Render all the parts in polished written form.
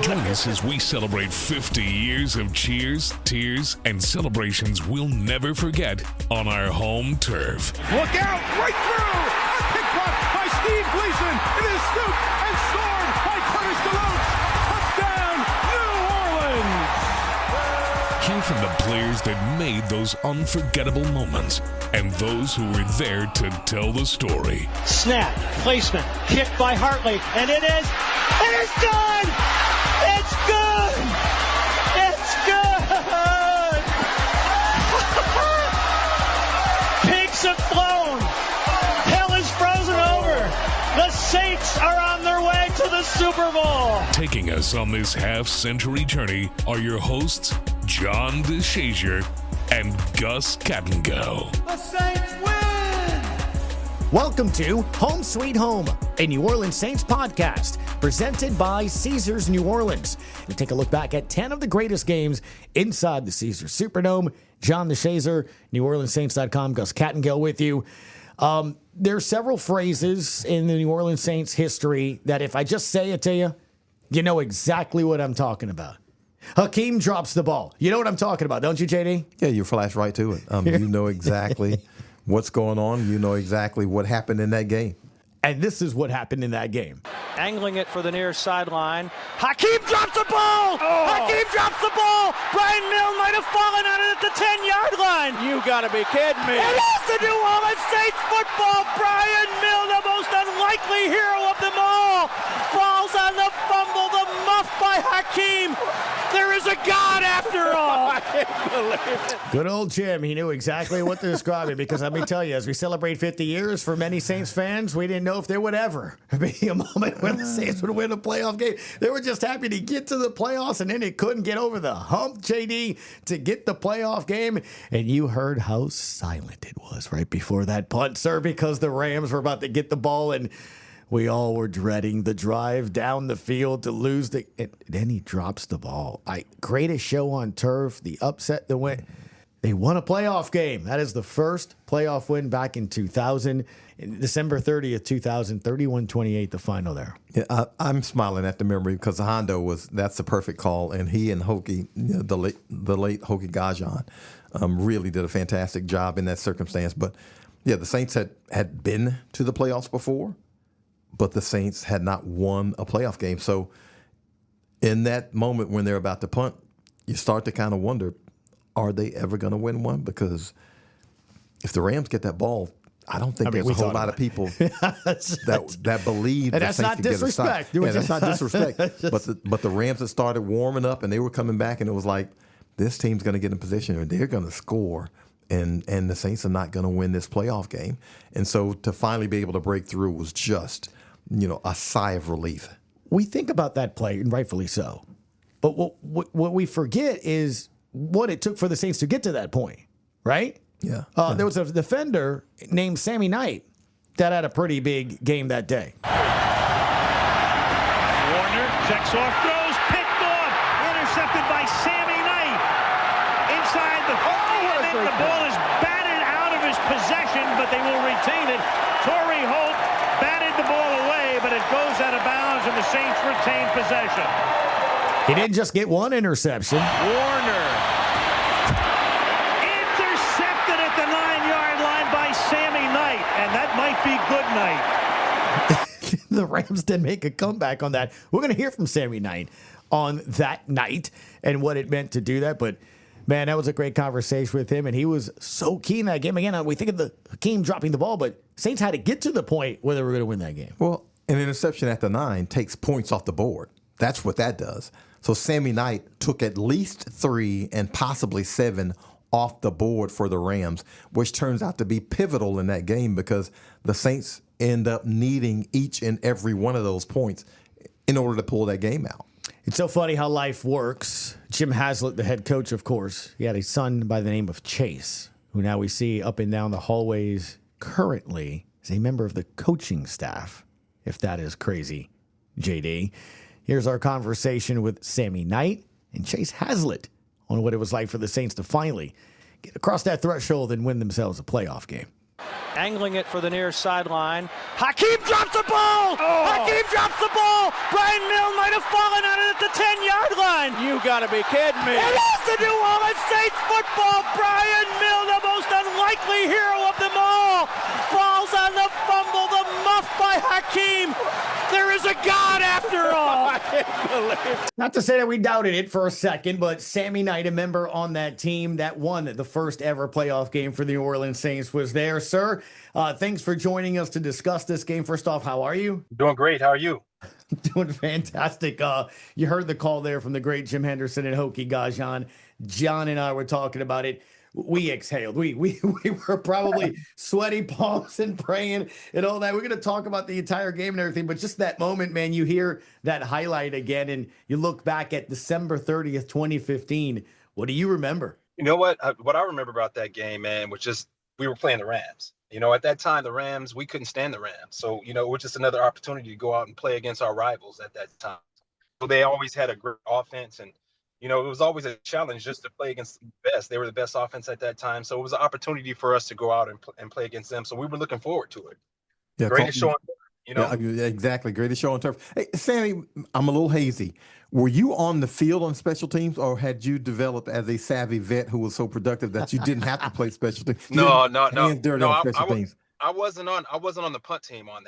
Join us as we celebrate 50 years of cheers, tears, and celebrations we'll never forget on our home turf. Look out, right through! A pick block by Steve Gleason. It is scooped and scored by Curtis DeLoach. Touchdown, New Orleans! Hear from the players that made those unforgettable moments and those who were there to tell the story. Snap, placement, kick by Hartley, and it is good! It's good! It's good! Pigs have flown. Hell is frozen over. The Saints are on their way to the Super Bowl. Taking us on this half-century journey are your hosts, John DeShazier and Gus Kattengo. The Saints win! Welcome to Home Sweet Home, a New Orleans Saints podcast presented by Caesars New Orleans. We take a look back at 10 of the greatest games inside the Caesars Superdome. John DeShazier, NewOrleansSaints.com, Gus Kattengo with you. There are several phrases in the New Orleans Saints history that if I just say it to you, you know exactly what I'm talking about. Hakim drops the ball. You know what I'm talking about, don't you, JD? Yeah, you flash right to it. You know exactly what's going on. You know exactly what happened in that game. And this is what happened in that game. Angling it for the near sideline. Hakim drops the ball! Hakim drops the ball! Brian Milne might have fallen on it at the 10-yard line. You gotta be kidding me. It is the New Orleans Saints football. Brian Milne, the most unlikely hero of them all, falls on the fumble, the muff by Hakim. There is a God after all. I can't believe it. Good old Jim. He knew exactly what to describe it because let me tell you, as we celebrate 50 years, for many Saints fans, we didn't know if there would ever be a moment when the Saints would win a playoff game. They were just happy to get to the playoffs, and then they couldn't get over the hump, JD, to get the playoff game. And you heard how silent it was right before that punt, sir, because the Rams were about to get the ball, and we all were dreading the drive down the field to lose the. And then he drops the ball. Greatest show on turf. The upset that went. They won a playoff game. That is the first playoff win back in 2000. December 30th, 2000, 31-28, the final there. Yeah, I'm smiling at the memory because Hondo that's the perfect call, and he and Hokie, the late Hokie Gajan, really did a fantastic job in that circumstance. But yeah, the Saints had been to the playoffs before, but the Saints had not won a playoff game. So in that moment when they're about to punt, you start to kind of wonder, are they ever going to win one? Because if the Rams get that ball, I don't think there's a whole lot of people that believe and that's not disrespect. Yeah, that's not disrespect. But the Rams had started warming up and they were coming back, and it was like, this team's going to get in position and they're going to score, and the Saints are not going to win this playoff game. And so to finally be able to break through was just, a sigh of relief. We think about that play, and rightfully so. But what we forget is what it took for the Saints to get to that point, right? Yeah. There was a defender named Sammy Knight that had a pretty big game that day. Warner checks off, throws, picked off, intercepted by Sammy Knight. Inside the 50, the ball is batted out of his possession, but they will retain it. Torrey Holt batted the ball away, but it goes out of bounds, and the Saints retain possession. He didn't just get one interception. Warner. Intercepted at the 9-yard line by Sammy Knight, and that might be good night. The Rams did make a comeback on that. We're going to hear from Sammy Knight on that night and what it meant to do that. But, man, that was a great conversation with him, and he was so keen in that game. Again, we think of the Hakim dropping the ball, but Saints had to get to the point where they were going to win that game. Well, an interception at the 9 takes points off the board. That's what that does. So Sammy Knight took at least 3 and possibly 7 off the board for the Rams, which turns out to be pivotal in that game because the Saints end up needing each and every one of those points in order to pull that game out. It's so funny how life works. Jim Haslett, the head coach, of course, he had a son by the name of Chase, who now we see up and down the hallways currently is a member of the coaching staff, if that is crazy, JD. Here's our conversation with Sammy Knight and Chase Haslett on what it was like for the Saints to finally get across that threshold and win themselves a playoff game. Angling it for the near sideline. Hakim drops the ball! Hakim drops the ball! Brian Milne might have fallen on it at the 10-yard line. You gotta be kidding me. It is the New Orleans Saints football. Brian Milne, the most unlikely hero of them all, falls on the fumble, the muff by Hakim. There is a God after all. I can't believe it. Not to say that we doubted it for a second, but Sammy Knight, a member on that team that won the first ever playoff game for the New Orleans Saints, was there. Sir, thanks for joining us to discuss this game. First off, how are you? Doing great. How are you? Doing fantastic. You heard the call there from the great Jim Henderson and Hokie Gajan. John and I were talking about it. We exhaled. We were probably sweaty palms and praying and all that. We're going to talk about the entire game and everything, but just that moment, man, you hear that highlight again and you look back at December 30th, 2015. What do you remember? You know what? What I remember about that game, man, was just we were playing the Rams. You know, at that time, the Rams, we couldn't stand the Rams. So, you know, it was just another opportunity to go out and play against our rivals at that time. So they always had a great offense and, you know, it was always a challenge just to play against the best. They were the best offense at that time. So it was an opportunity for us to go out and play against them. So we were looking forward to it. Yeah, Greatest show on turf, you know? Yeah, exactly. Greatest show on turf. Hey, Sammy, I'm a little hazy. Were you on the field on special teams or had you developed as a savvy vet who was so productive that you didn't have to play special teams? No. I wasn't on the punt team on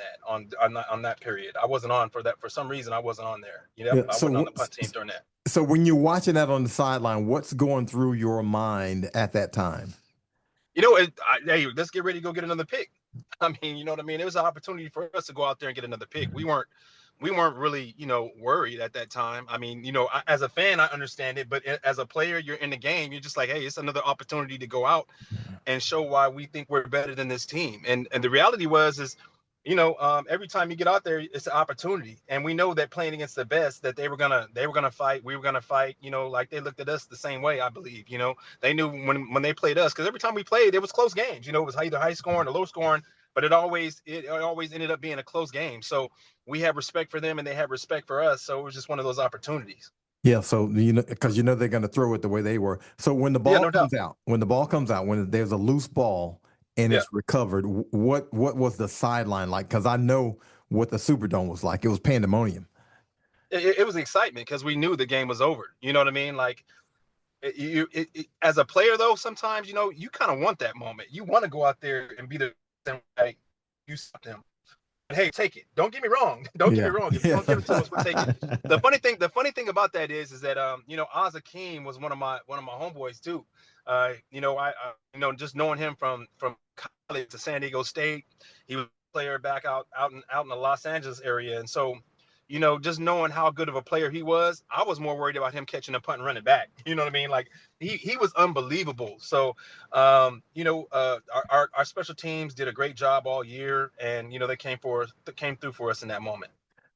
that period. I wasn't on for that. For some reason, I wasn't on there. You know, I wasn't on the punt team during that. So when you're watching that on the sideline, what's going through your mind at that time? You know, hey, let's get ready to go get another pick. I mean, you know what I mean? It was an opportunity for us to go out there and get another pick. We weren't really, you know, worried at that time. I mean, you know, as a fan, I understand it, but as a player, you're in the game. You're just like, hey, it's another opportunity to go out and show why we think we're better than this team. And the reality is, you know, every time you get out there, it's an opportunity. And we know that playing against the best, that they were gonna fight. We were gonna fight. You know, like they looked at us the same way. I believe. You know, they knew when they played us, because every time we played, it was close games. You know, it was either high scoring or low scoring, but it always ended up being a close game. So we have respect for them, and they have respect for us. So it was just one of those opportunities. Yeah, so you know, because you know they're going to throw it the way they were. So when the ball comes out, when there's a loose ball and it's recovered, what was the sideline like? Because I know what the Superdome was like. It was pandemonium. It was excitement because we knew the game was over. You know what I mean? Like, as a player, though, sometimes, you know, you kind of want that moment. You want to go out there and be the like you stop them. Hey, take it. Don't get me wrong. Don't get me wrong. If you don't give it to us, we'll take it. The funny thing about that is that you know, Az Hakim was one of my homeboys too. You know, I just knowing him from college to San Diego State, he was a player back out in the Los Angeles area, and so, you know, just knowing how good of a player he was, I was more worried about him catching a punt and running back. You know what I mean? Like he was unbelievable. So, you know, our special teams did a great job all year, and you know they came through for us in that moment.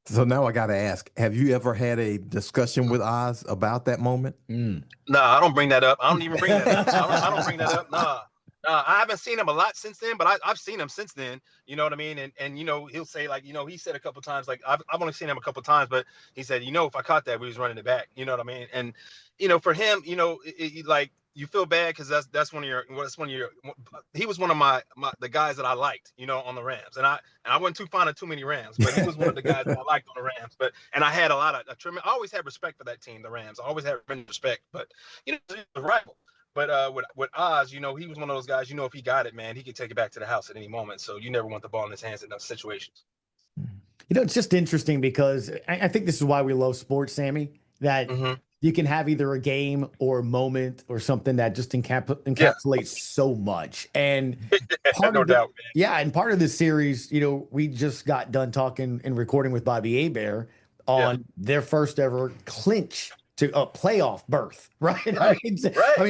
So now I got to ask: have you ever had a discussion with Oz about that moment? Nah, I don't bring that up. I don't even bring that up. I don't bring that up. Nah. I haven't seen him a lot since then, but I've seen him since then. You know what I mean? And you know, he'll say, like, you know, he said a couple times, like, I've only seen him a couple times, but he said, you know, if I caught that, we was running it back. You know what I mean? And you know, for him, you know, like you feel bad because that's one of your. He was one of the guys that I liked, you know, on the Rams, and I wasn't too fond of too many Rams, but he was one of the guys that I liked on the Rams. And I had I always had respect for that team, the Rams. I always had respect, but you know, he was a rival. But with Oz, you know, he was one of those guys, you know, if he got it, man, he could take it back to the house at any moment. So you never want the ball in his hands in those situations. You know, it's just interesting because I think this is why we love sports, Sammy, that you can have either a game or a moment or something that just encapsulates so much. And part of and part of this series, you know, we just got done talking and recording with Bobby Hebert on their first ever clinch to a playoff berth, right? I mean,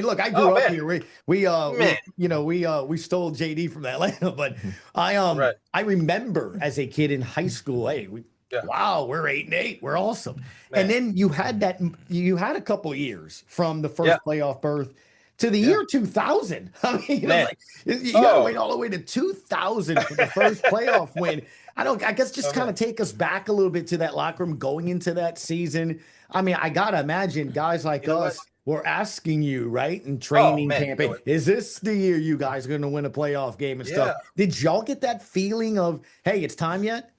look, I grew up here. We stole JD from Atlanta, but I remember as a kid in high school, hey, wow, we're 8-8, we're awesome. Man. And then you had a couple years from the first playoff berth to the year 2000. I mean, you got to wait all the way to 2000 for the first playoff win. I guess just kind of take us back a little bit to that locker room going into that season. I mean, I got to imagine guys like us were asking you, right, in training camp, is this the year you guys are going to win a playoff game and stuff? Did y'all get that feeling of, hey, it's time yet?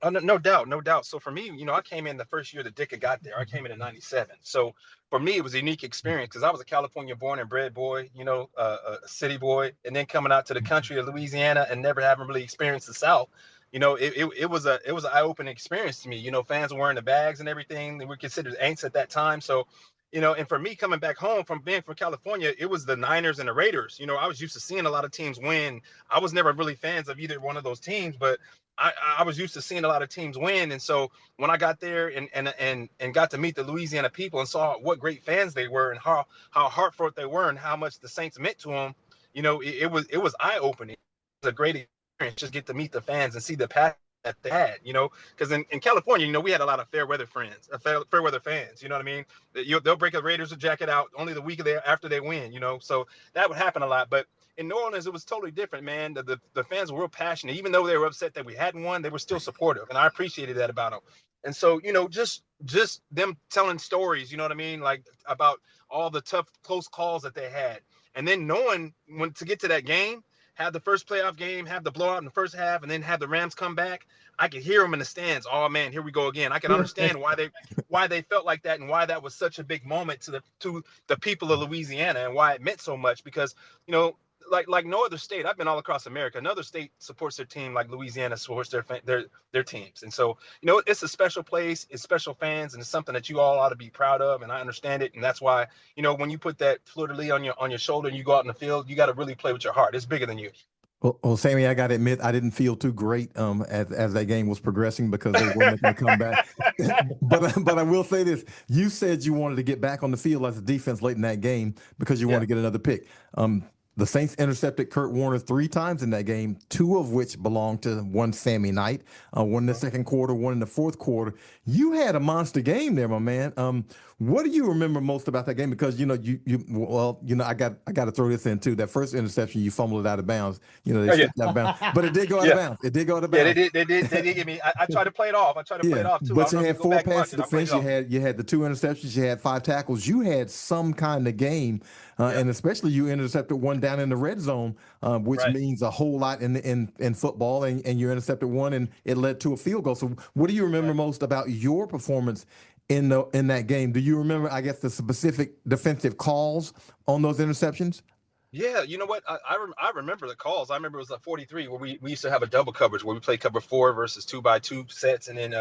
Oh, no, no doubt, no doubt. So for me, I came in the first year that Dick had got there. I came in '97. So for me, it was a unique experience because I was a California born and bred boy, a city boy, and then coming out to the country of Louisiana and never having really experienced the South. It was an eye-opening experience to me. Fans were wearing the bags and everything. They were considered Aints at that time. So, and for me coming back home from being from California, it was the Niners and the Raiders. I was used to seeing a lot of teams win. I was never really fans of either one of those teams, but I was used to seeing a lot of teams win. And so when I got there and got to meet the Louisiana people and saw what great fans they were and how heartfelt they were and how much the Saints meant to them, it was eye-opening. It was a great experience just get to meet the fans and see the passion that they had, because in California, we had a lot of fair weather fans. You know what I mean? They'll break a Raiders jacket out only the week after they win, so that would happen a lot. But in New Orleans, it was totally different, man. The fans were real passionate. Even though they were upset that we hadn't won, they were still supportive, and I appreciated that about them. And so, just them telling stories, you know what I mean, like about all the tough, close calls that they had, and then knowing when to get to that game, have the first playoff game, have the blowout in the first half, and then have the Rams come back. I could hear them in the stands. Oh man, here we go again. I can understand why they felt like that and why that was such a big moment to the people of Louisiana and why it meant so much because, like no other state, I've been all across America. Another state supports their team like Louisiana supports their teams. And so, it's a special place, it's special fans, and it's something that you all ought to be proud of. And I understand it. And that's why, when you put that fleur-de-lis on your shoulder and you go out in the field, you got to really play with your heart. It's bigger than you. Well, Sammy, I got to admit, I didn't feel too great as that game was progressing because they weren't going to come back. but I will say this. You said you wanted to get back on the field as a defense late in that game because you wanted to get another pick. The Saints intercepted Kurt Warner 3 times in that game, 2 of which belonged to one Sammy Knight, one in the second quarter, one in the fourth quarter. You had a monster game there, my man. What do you remember most about that game? Because I got to throw this in too. That first interception, you fumbled it out of bounds. They stepped out of bounds, but it did go out of bounds. It did go out of bounds. Yeah, they did give me. I tried to play it off. Play it off too. But you had 4 passes defense. You had the 2 interceptions. You had 5 tackles. You had some kind of game, and especially you intercepted one down in the red zone, which means a whole lot in football. And you intercepted one, and it led to a field goal. So, what do you remember most about your performance in that game? Do you remember, I guess, the specific defensive calls on those interceptions? Yeah, you know what? I remember the calls. I remember it was a 43 where we used to have a double coverage where we played cover 4 versus 2x2 sets, and then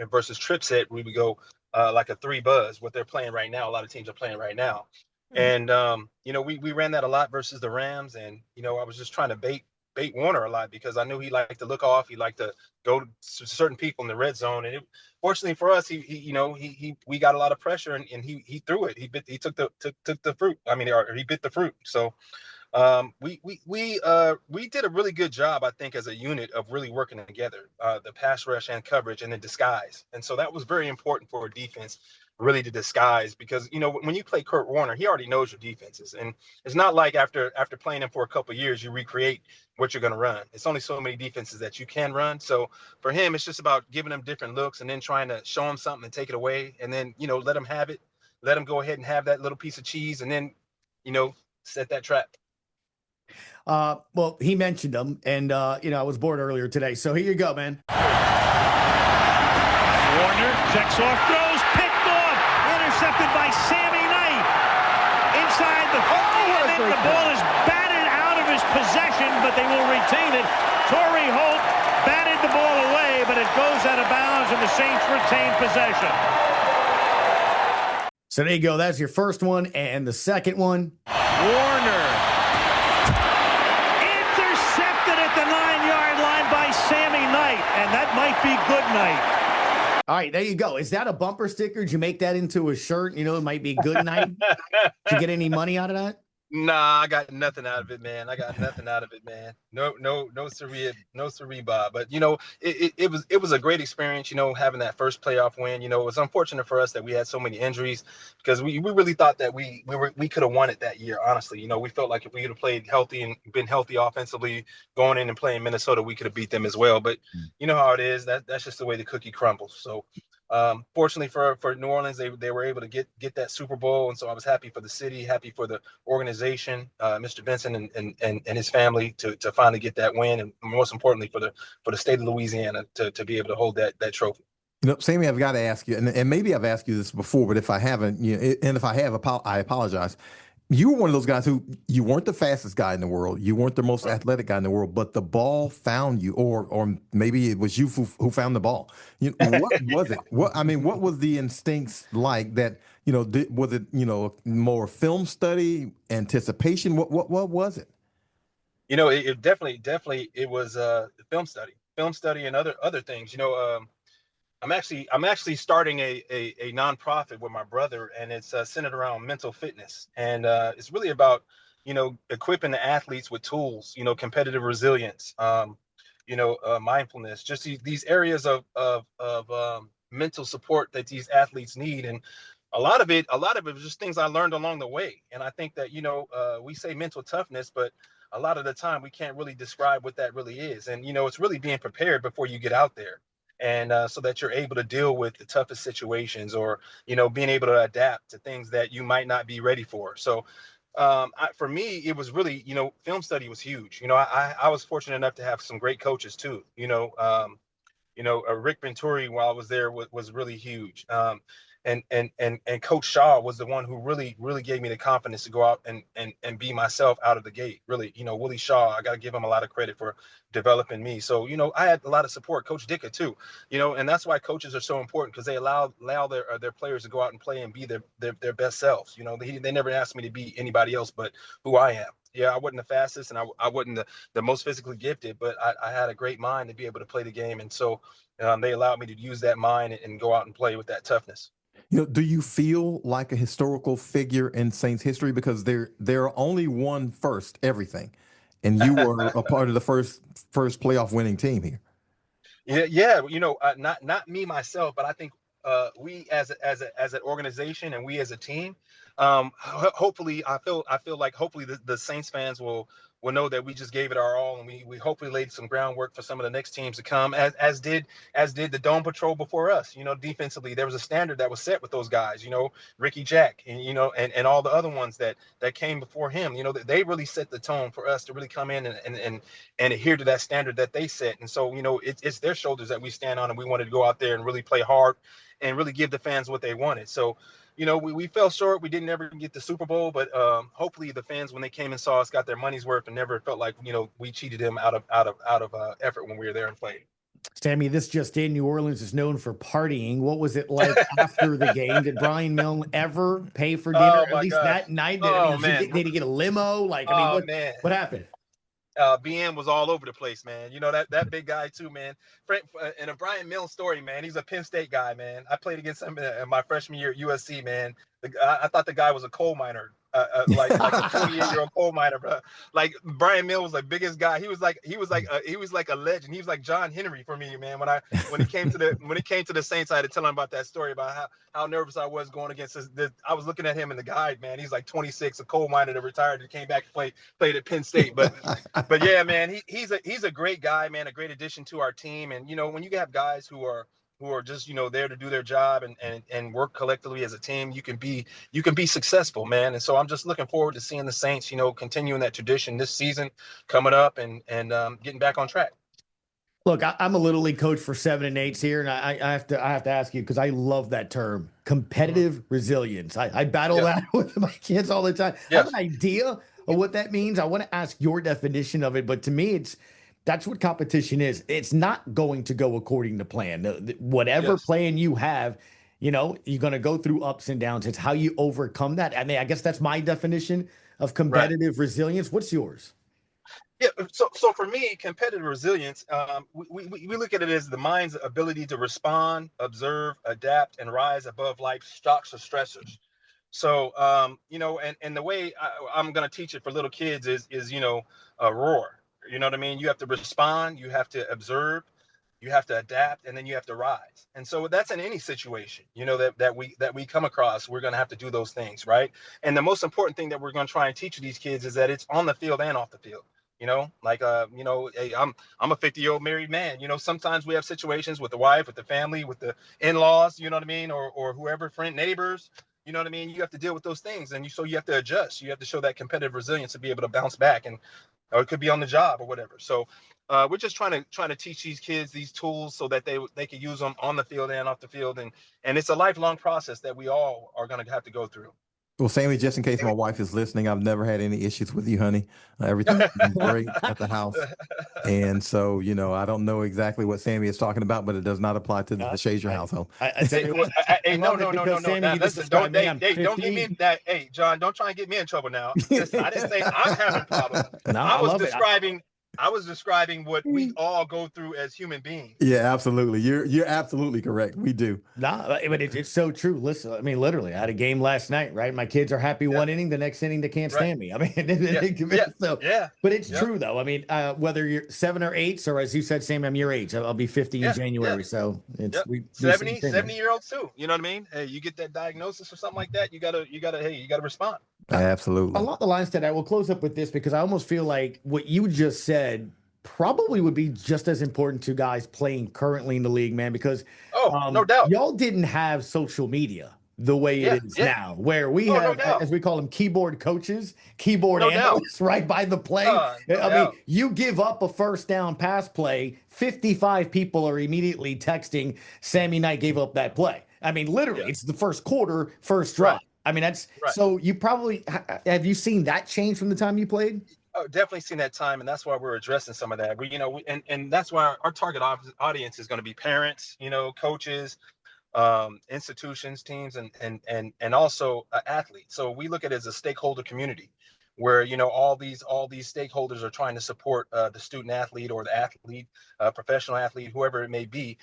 versus trip set we would go like a 3 buzz. What they're playing right now, a lot of teams are playing right now, and we ran that a lot versus the Rams, and I was just trying to bait Warner a lot because I knew he liked to look off. He liked to go to certain people in the red zone, and fortunately for us, we got a lot of pressure, and he threw it. He took the fruit. I mean, or he bit the fruit. So we did a really good job, I think, as a unit of really working together, the pass rush and coverage and the disguise. And so that was very important for a defense, really to disguise, because when you play Kurt Warner, he already knows your defenses, and it's not like after playing him for a couple of years you recreate what you're going to run. It's only so many defenses that you can run. So for him, it's just about giving him different looks and then trying to show him something and take it away, and then let him have it, let him go ahead and have that little piece of cheese, and then set that trap. Well, he mentioned them, and I was bored earlier today, so here you go, man. Warner checks off, throws, picked off, intercepted by Sammy Knight inside the 50, and the ball is batted out of his possession, but they will retain it. Torrey Holt batted the ball away, but it goes out of bounds, and the Saints retain possession. So there you go. That's your first one, and the second one. Warner intercepted at the 9-yard line by Sammy Knight, and that might be good night. All right, there you go. Is that a bumper sticker? Did you make that into a shirt? It might be good night. Did you get any money out of that? Nah, I got nothing out of it, man. No siree, Bob. But it was a great experience, having that first playoff win. It was unfortunate for us that we had so many injuries because we really thought that we could have won it that year. Honestly, we felt like if we could have played healthy and been healthy offensively going in and playing Minnesota, we could have beat them as well. But you know how it is. That's just the way the cookie crumbles. So Fortunately for New Orleans, they were able to get that Super Bowl, and so I was happy for the city, happy for the organization, Mr. Benson and his family to finally get that win, and most importantly for the state of Louisiana to be able to hold that trophy. Sammy, I've got to ask you, and maybe I've asked you this before, but if I haven't, and if I have, I apologize. You were one of those guys who you weren't the fastest guy in the world, you weren't the most athletic guy in the world, but the ball found you, or maybe it was you who found the ball. What was it? What was the instincts like that? Was it more film study, anticipation? What was it? It definitely it was film study, and other things. I'm actually starting a nonprofit with my brother, and it's centered around mental fitness, and it's really about equipping the athletes with tools, competitive resilience, mindfulness, just these areas of mental support that these athletes need, and a lot of it was just things I learned along the way. And I think that we say mental toughness, but a lot of the time we can't really describe what that really is, and it's really being prepared before you get out there. And so that you're able to deal with the toughest situations, or being able to adapt to things that you might not be ready for. So for me, it was really film study was huge. I was fortunate enough to have some great coaches too. Rick Venturi, while I was there, was really huge. And Coach Shaw was the one who really gave me the confidence to go out and be myself out of the gate. Really, Willie Shaw, I got to give him a lot of credit for developing me. So I had a lot of support. Coach Dicker too, and that's why coaches are so important, because they allow their players to go out and play and be their best selves. They never asked me to be anybody else but who I am. Yeah, I wasn't the fastest, and I wasn't the most physically gifted, but I had a great mind to be able to play the game, and so they allowed me to use that mind and go out and play with that toughness. Do you feel like a historical figure in Saints history, because there are only one first everything, and you were a part of the first playoff winning team here? Yeah. Not me myself, but I think we as an organization and we as a team, hopefully I feel like hopefully the Saints fans will know that we just gave it our all, and we hopefully laid some groundwork for some of the next teams to come, as did the Dome Patrol before us. Defensively, there was a standard that was set with those guys, Ricky Jack, and and all the other ones that came before him. They really set the tone for us to really come in and adhere to that standard that they set. And so it's their shoulders that we stand on, and we wanted to go out there and really play hard and really give the fans what they wanted. So we fell short. We didn't ever get the Super Bowl, but hopefully the fans, when they came and saw us, got their money's worth and never felt like we cheated them out of effort when we were there and played. Sammy, this just in: New Orleans is known for partying. What was it like after the game? Did Brian Milne ever pay for dinner? At least that night? Did he get a limo? What happened? BM was all over the place, man. That big guy too, man. And a Brian Milne story, man. He's a Penn State guy, man. I played against him in my freshman year at USC, man. I thought the guy was a coal miner, like a 28-year-old coal miner, bro. Like Brian Milne was the biggest guy. He was like a legend. He was like John Henry for me, man. When he came to the Saints, I had to tell him about that story about how nervous I was going against I was looking at him in the guide, man. He's like 26, a coal miner that retired and came back and played at Penn State. But yeah, man, he's a great guy, man, a great addition to our team. And when you have guys who are just there to do their job and work collectively as a team, you can be successful, man. And so I'm just looking forward to seeing the Saints continuing that tradition this season coming up and getting back on track. Look, I'm a little league coach for 7 and 8s here, and I have to ask you, because I love that term, competitive resilience. I battle that with my kids all the time. I have an idea of what that means. I want to ask your definition of it, but to me, that's what competition is. It's not going to go according to plan. Whatever plan you have, you're going to go through ups and downs. It's how you overcome that. I mean, I guess that's my definition of competitive resilience. What's yours? Yeah. So for me, competitive resilience, we look at it as the mind's ability to respond, observe, adapt, and rise above life's shocks or stressors. So, and the way I'm going to teach it for little kids is a roar. You know what I mean? You have to respond, you have to observe, you have to adapt, and then you have to rise. And so that's in any situation, that we come across. We're going to have to do those things, right? And the most important thing that we're going to try and teach these kids is that it's on the field and off the field. You know, like hey, I'm a 50-year-old married man. You know, sometimes we have situations with the wife, with the family, with the in-laws. You know what I mean, or whoever, friend, neighbors. You know what I mean. You have to deal with those things, and so you have to adjust. You have to show that competitive resilience to be able to bounce back, or it could be on the job or whatever. So we're just trying to teach these kids these tools so that they can use them on the field and off the field, and it's a lifelong process that we all are going to have to go through. Well, Sammy, just in case my wife is listening, I've never had any issues with you, honey. Everything's been great at the house. And so, you know, I don't know exactly what Sammy is talking about, but it does not apply to the Shazier household. No. Listen, don't get me that. Hey, John, don't try and get me in trouble now. Listen, I didn't say I'm having problems. I was describing what we all go through as human beings. Yeah, absolutely. You're absolutely correct. We do. No, but it's so true. Listen, I mean, literally, I had a game last night, right? My kids are happy one inning, the next inning they can't stand me. I mean, but it's true though. I mean, whether you're 7 or 8, or as you said, Sam, I'm your age. I'll be 50 in January, so it's 70-year-olds too. You know what I mean? Hey, you get that diagnosis or something like that, you gotta respond. Absolutely. Along the lines that I will close up with this, because I almost feel like what you just said probably would be just as important to guys playing currently in the league, man, because no doubt, y'all didn't have social media the way it is now, where we have, as we call them, keyboard coaches, keyboard analysts, right by the play. I mean, you give up a first down pass play, 55 people are immediately texting, Sammy Knight gave up that play. I mean, literally, it's the first quarter, first drive. Right. I mean, that's so you probably have you seen that change from the time you played? Oh, definitely seen that time, and that's why we're addressing some of that. And that's why our target audience is going to be parents, you know, coaches, institutions, teams, and also athletes. So we look at it as a stakeholder community, where you know all these stakeholders are trying to support the student athlete or the athlete, professional athlete, whoever it may be.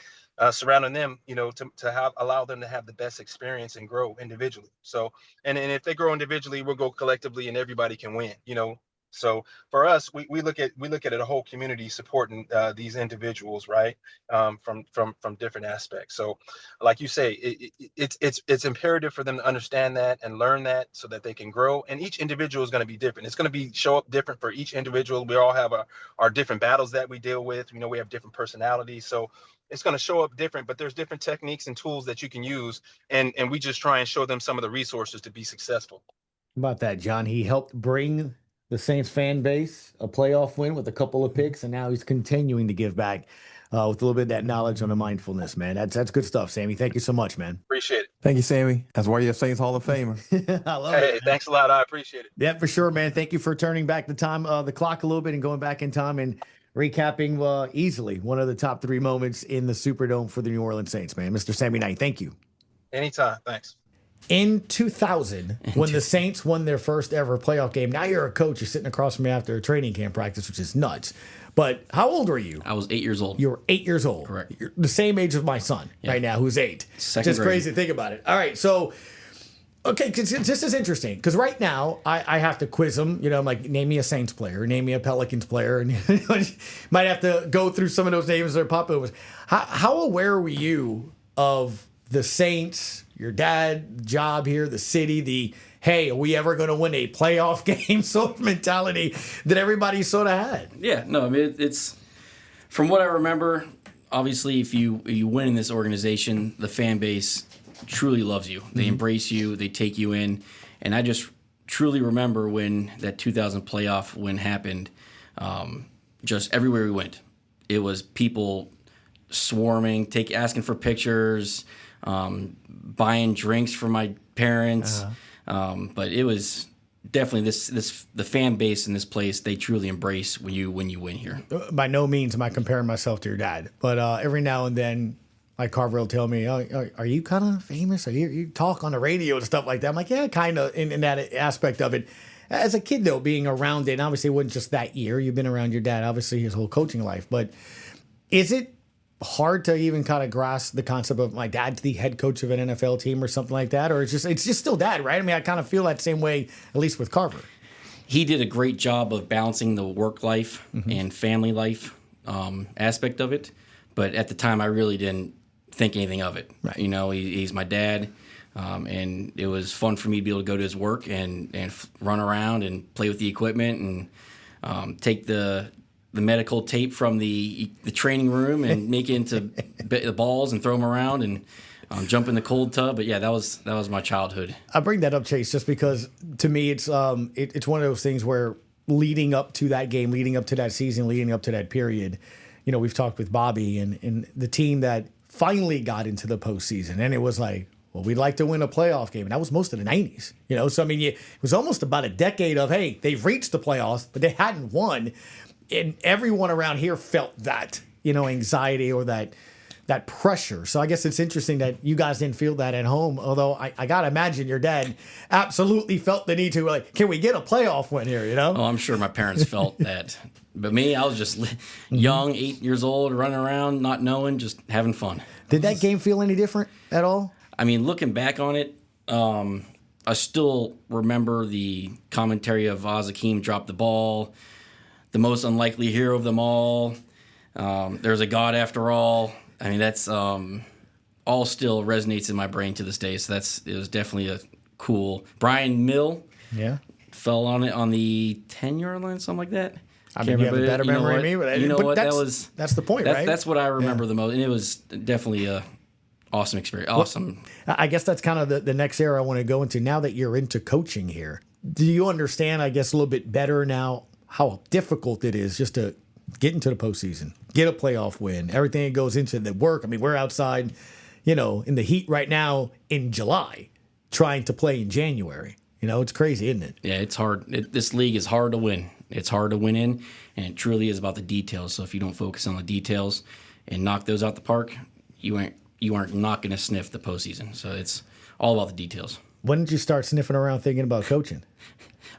Surrounding them, you know, to allow them to have the best experience and grow individually. So, and if they grow individually, we'll go collectively, and everybody can win. You know, so for us, we look at it a whole community supporting these individuals, right? From different aspects. So, like you say, it's imperative for them to understand that and learn that so that they can grow. And each individual is going to be different. It's going to show up different for each individual. We all have our different battles that we deal with. You know, we have different personalities. So it's going to show up different, but there's different techniques and tools that you can use. And we just try and show them some of the resources to be successful. About that, John, he helped bring the Saints fan base a playoff win with a couple of picks, and now he's continuing to give back with a little bit of that knowledge on the mindfulness, man. That's good stuff, Sammy. Thank you so much, man. Appreciate it. Thank you, Sammy. That's why you're a Saints Hall of Famer. I love it. Hey, thanks a lot. I appreciate it. Yeah, for sure, man. Thank you for turning back the clock a little bit and going back in time and recapping easily one of the top 3 moments in the Superdome for the New Orleans Saints, man. Mr. Sammy Knight, thank you. Anytime. Thanks. In 2000, when the Saints won their first ever playoff game, now you're a coach. You're sitting across from me after a training camp practice, which is nuts. But how old were you? I was 8 years old. You were 8 years old. Correct. You're the same age of my son right now, who's 8. Just crazy to think about it. All right, so... Okay, this is interesting because right now I have to quiz him. You know, I'm like, name me a Saints player, name me a Pelicans player, and might have to go through some of those names that are popular. How aware were you of the Saints, your dad, job here, the city, the hey, are we ever going to win a playoff game sort of mentality that everybody sort of had? Yeah, no, I mean it's from what I remember. Obviously, if you win in this organization, the fan base truly loves you. They embrace you. They take you in. And I just truly remember when that 2000 playoff win happened, just everywhere we went, it was people swarming, asking for pictures, buying drinks for my parents. But it was definitely the fan base in this place. They truly embrace when you win here. By no means am I comparing myself to your dad, but every now and then, like Carver will tell me, oh, are you kind of famous? Or you talk on the radio and stuff like that? I'm like, yeah, kind of in that aspect of it. As a kid, though, being around it, and obviously it wasn't just that year. You've been around your dad, obviously, his whole coaching life. But is it hard to even kind of grasp the concept of my dad's the head coach of an NFL team or something like that? Or it's just still dad, right? I mean, I kind of feel that same way, at least with Carver. He did a great job of balancing the work life and family life aspect of it. But at the time, I really didn't think anything of it. Right. You know, he's my dad, and it was fun for me to be able to go to his work and run around and play with the equipment. take the medical tape from the training room and make it into the balls and throw them around and jump in the cold tub. But yeah, that was my childhood. I bring that up, Chase, just because to me it's one of those things where leading up to that game, leading up to that season, leading up to that period, we've talked with Bobby and the team that finally got into the postseason, and it was like, well, we'd like to win a playoff game, and that was most of the 90s. So I mean, it was almost about a decade of, hey, they've reached the playoffs, but they hadn't won, and everyone around here felt that anxiety or that pressure. So I guess it's interesting that you guys didn't feel that at home, although I got to imagine your dad absolutely felt the need to, like, can we get a playoff win here, Oh, I'm sure my parents felt that. But me, I was just young, 8 years old, running around, not knowing, just having fun. Did that game feel any different at all? I mean, looking back on it, I still remember the commentary of Az-Hakim dropped the ball, the most unlikely hero of them all. There's a God after all. I mean, that's all still resonates in my brain to this day. So it was definitely a cool. Brian Milne, fell on it on the 10-yard line, something like that. I mean, you have a better memory than me, but that's the point, right? That's what I remember the most, and it was definitely a awesome experience. Awesome. Well, I guess that's kind of the next era I want to go into. Now that you're into coaching here, do you understand, I guess, a little bit better now how difficult it is just to get into the postseason, get a playoff win, everything that goes into the work? I mean, we're outside, in the heat right now in July, trying to play in January. It's crazy, isn't it? Yeah, it's hard. This league is hard to win. It's hard to win in, and it truly is about the details. So if you don't focus on the details and knock those out the park, you aren't not going to sniff the postseason. So it's all about the details. When did you start sniffing around thinking about coaching?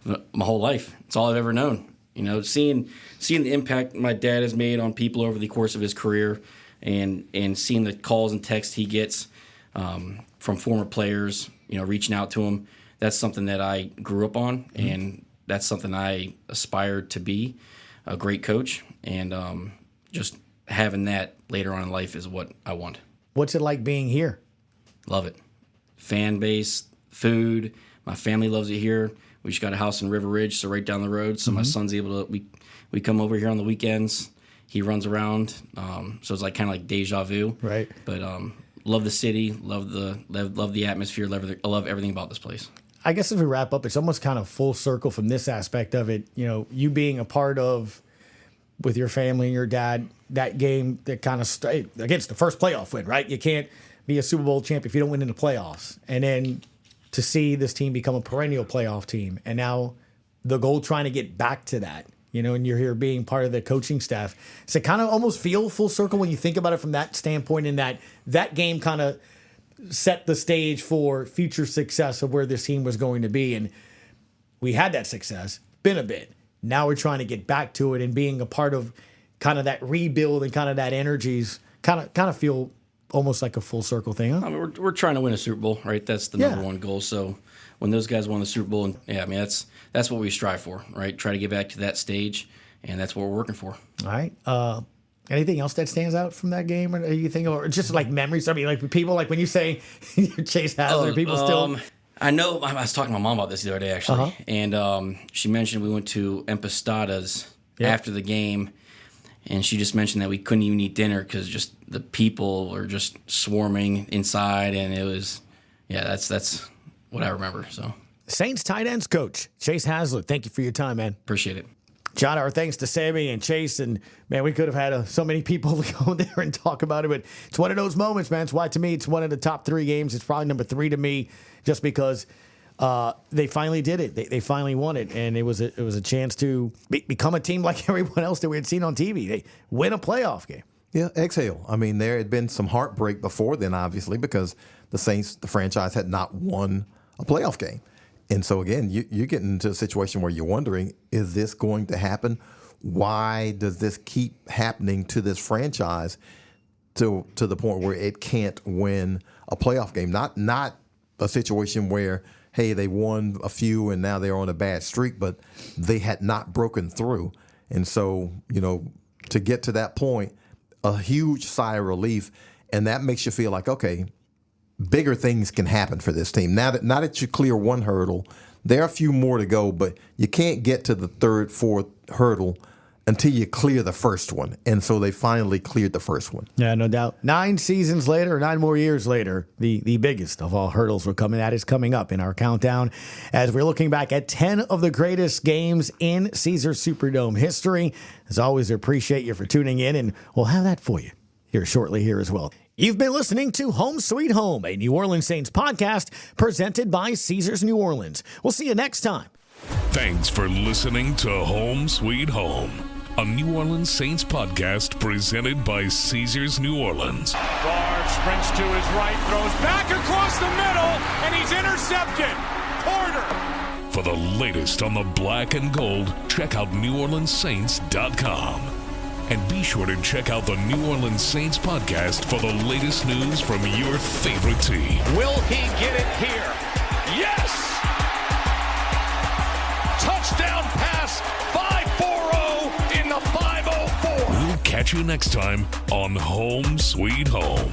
My whole life. It's all I've ever known. Seeing the impact my dad has made on people over the course of his career, and seeing the calls and texts he gets from former players, reaching out to him. That's something that I grew up on, and that's something I aspired to be, a great coach, and just having that later on in life is what I want. What's it like being here? Love it. Fan base, food. My family loves it here. We just got a house in River Ridge, so right down the road. So my son's able to. We come over here on the weekends. He runs around, so it's kind of like deja vu. Right. But love the city. Love the atmosphere. I love everything about this place. I guess as we wrap up, it's almost kind of full circle from this aspect of it. You being a part of, with your family and your dad, that game that kind of against the first playoff win, right? You can't be a Super Bowl champion if you don't win in the playoffs. And then to see this team become a perennial playoff team, and now the goal trying to get back to that, and you're here being part of the coaching staff. So it kind of almost feel full circle when you think about it from that standpoint, in that game kind of set the stage for future success of where this team was going to be. And we had that success, been a bit. Now we're trying to get back to it, and being a part of kind of that rebuild and kind of that energies kind of feel almost like a full circle thing. Huh? I mean, we're trying to win a Super Bowl, right? That's the number one goal. So when those guys won the Super Bowl, that's what we strive for, right? Try to get back to that stage, and that's what we're working for. All right. Anything else that stands out from that game, or you think, or just like memories? I mean, like people, like when you say Chase Hazler, people still. I know. I was talking to my mom about this the other day, actually, and she mentioned we went to Empastada's after the game, and she just mentioned that we couldn't even eat dinner because just the people were just swarming inside, and it was, that's what I remember. So Saints tight ends coach Chase Hazler, thank you for your time, man. Appreciate it. John, our thanks to Sammy and Chase, and man, we could have had so many people go there and talk about it, but it's one of those moments, man. It's why, to me, it's one of the top 3 games. It's probably number 3 to me, just because they finally did it. They finally won it, and it was a chance to become a team like everyone else that we had seen on TV. They win a playoff game. Yeah, exhale. I mean, there had been some heartbreak before then, obviously, because the Saints, the franchise, had not won a playoff game. And so, again, you're getting into a situation where you're wondering, is this going to happen? Why does this keep happening to this franchise to the point where it can't win a playoff game? Not a situation where, hey, they won a few and now they're on a bad streak, but they had not broken through. And so, to get to that point, a huge sigh of relief, and that makes you feel like, okay, bigger things can happen for this team. Now that you clear one hurdle, there are a few more to go, but you can't get to the third, fourth hurdle until you clear the first one. And so they finally cleared the first one. Yeah, no doubt. 9 seasons later, 9 more years later, the biggest of all hurdles we're coming at is coming up in our countdown as we're looking back at 10 of the greatest games in Caesars Superdome history. As always, I appreciate you for tuning in, and we'll have that for you here shortly here as well. You've been listening to Home Sweet Home, a New Orleans Saints podcast presented by Caesars New Orleans. We'll see you next time. Thanks for listening to Home Sweet Home, a New Orleans Saints podcast presented by Caesars New Orleans. Favre sprints to his right, throws back across the middle, and he's intercepted. Porter. For the latest on the black and gold, check out NewOrleansSaints.com. And be sure to check out the New Orleans Saints podcast for the latest news from your favorite team. Will he get it here? Yes! Touchdown pass, 5-4-0 in the 504. We'll catch you next time on Home Sweet Home.